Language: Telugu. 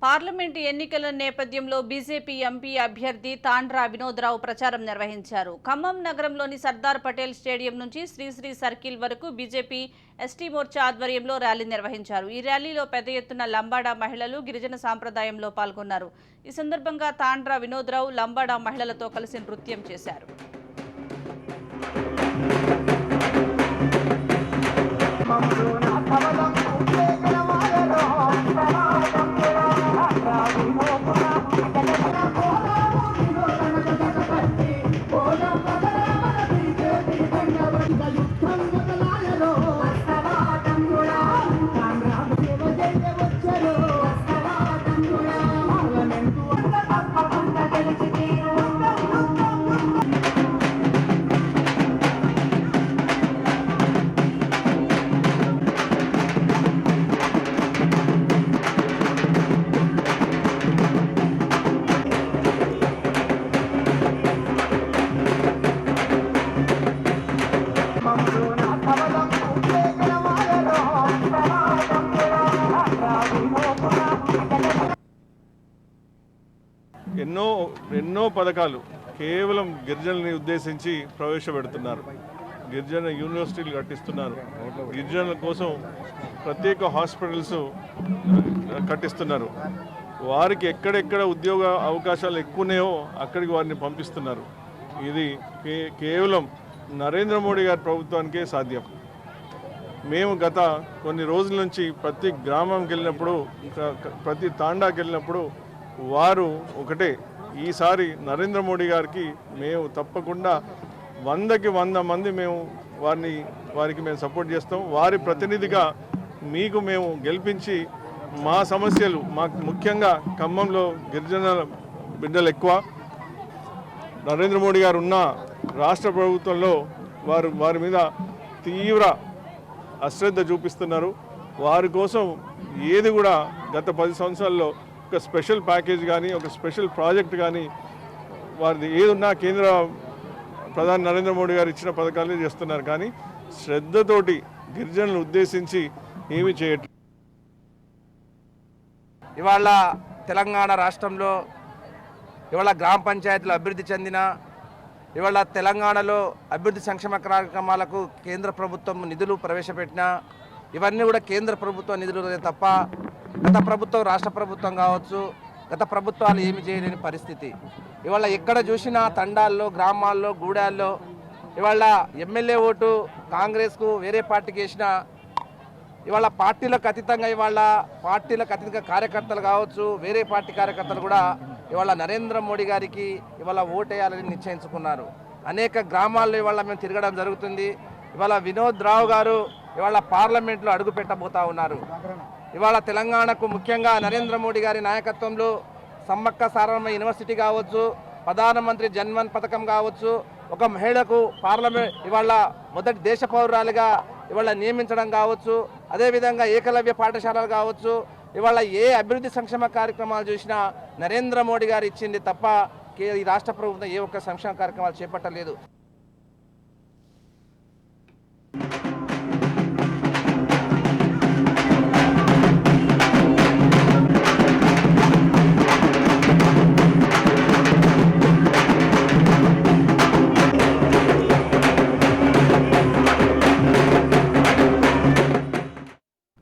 పార్లమెంటు ఎన్నికల నేపథ్యంలో బీజేపీ ఎంపీ అభ్యర్థి తాండ్రా వినోద్రావు ప్రచారం నిర్వహించారు. ఖమ్మం నగరంలోని సర్దార్ పటేల్ స్టేడియం నుంచి శ్రీశ్రీ సర్కిల్ వరకు బీజేపీ ఎస్టీ మోర్చా ఆధ్వర్యంలో ర్యాలీ నిర్వహించారు. ఈ ర్యాలీలో పెద్ద ఎత్తున లంబాడా మహిళలు గిరిజన సాంప్రదాయంలో పాల్గొన్నారు. ఈ సందర్భంగా తాండ్రా వినోద్రావు లంబాడా మహిళలతో కలిసి నృత్యం చేశారు. ఎన్నో పథకాలు కేవలం గిరిజనులని ఉద్దేశించి ప్రవేశపెడుతున్నారు. గిరిజన యూనివర్సిటీలు కట్టిస్తున్నారు. గిరిజనుల కోసం ప్రత్యేక హాస్పిటల్స్ కట్టిస్తున్నారు. వారికి ఎక్కడెక్కడ ఉద్యోగ అవకాశాలు ఎక్కువనేవో అక్కడికి వారిని పంపిస్తున్నారు. ఇది కేవలం నరేంద్ర మోడీ గారి ప్రభుత్వానికే సాధ్యం. మేము గత కొన్ని రోజుల నుంచి ప్రతి గ్రామంకి వెళ్ళినప్పుడు, ప్రతి తాండాకి వెళ్ళినప్పుడు వారు ఒకటే, ఈసారి నరేంద్ర మోడీ గారికి మేము తప్పకుండా 100కి 100 మంది మేము వారికి మేము సపోర్ట్ చేస్తాం. వారి ప్రతినిధిగా మీకు మేము గెలిపించి మా సమస్యలు, మాకు ముఖ్యంగా ఖమ్మంలో గిరిజన బిడ్డలు ఎక్కువ, నరేంద్ర మోడీ గారు ఉన్న రాష్ట్ర ప్రభుత్వంలో వారి మీద తీవ్ర అశ్రద్ధ చూపిస్తున్నారు. వారి కోసం ఏది కూడా గత 10 సంవత్సరాల్లో ఒక స్పెషల్ ప్యాకేజ్ కానీ, ఒక స్పెషల్ ప్రాజెక్ట్ కానీ వారిది ఏదున్నా కేంద్ర ప్రధాని నరేంద్ర మోడీ గారు ఇచ్చిన పథకాలే చేస్తున్నారు. కానీ శ్రద్ధతోటి గిరిజనులను ఉద్దేశించి ఏమీ చేయట్లేదు. ఇవాళ తెలంగాణ రాష్ట్రంలో ఇవాళ గ్రామ పంచాయతీలు అభివృద్ధి చెందిన, ఇవాళ తెలంగాణలో అభివృద్ధి సంక్షేమ కార్యక్రమాలకు కేంద్ర ప్రభుత్వం నిధులు ప్రవేశపెట్టిన, ఇవన్నీ కూడా కేంద్ర ప్రభుత్వ నిధులు తప్ప గత ప్రభుత్వం, రాష్ట్ర ప్రభుత్వం కావచ్చు, గత ప్రభుత్వాలు ఏమి చేయలేని పరిస్థితి. ఇవాళ ఎక్కడ చూసినా తండాల్లో, గ్రామాల్లో, గూడాల్లో ఇవాళ ఎమ్మెల్యే ఓటు కాంగ్రెస్కు వేరే పార్టీకి వేసినా, ఇవాళ పార్టీలకు అతీతంగా కార్యకర్తలు కావచ్చు, వేరే పార్టీ కార్యకర్తలు కూడా ఇవాళ నరేంద్ర మోడీ గారికి ఇవాళ ఓటేయాలని నిశ్చయించుకున్నారు. అనేక గ్రామాల్లో ఇవాళ మేము తిరగడం జరుగుతుంది. ఇవాళ వినోద్ రావు గారు ఇవాళ పార్లమెంట్లో అడుగు పెట్టబోతా ఉన్నారు. ఇవాళ తెలంగాణకు ముఖ్యంగా నరేంద్ర మోడీ గారి నాయకత్వంలో సమ్మక్క సారమ్మ యూనివర్సిటీ కావచ్చు, ప్రధానమంత్రి జన్మన్ పథకం కావచ్చు, ఒక మహిళకు పార్లమెంట్ ఇవాళ మొదటి దేశ పౌరురాలుగా ఇవాళ నియమించడం కావచ్చు, అదేవిధంగా ఏకలవ్య పాఠశాలలు కావచ్చు, ఇవాళ ఏ అభివృద్ధి సంక్షేమ కార్యక్రమాలు చూసినా నరేంద్ర మోడీ గారు ఇచ్చింది తప్ప ఈ రాష్ట్ర ప్రభుత్వం ఏ ఒక్క సంక్షేమ కార్యక్రమాలు చేపట్టలేదు.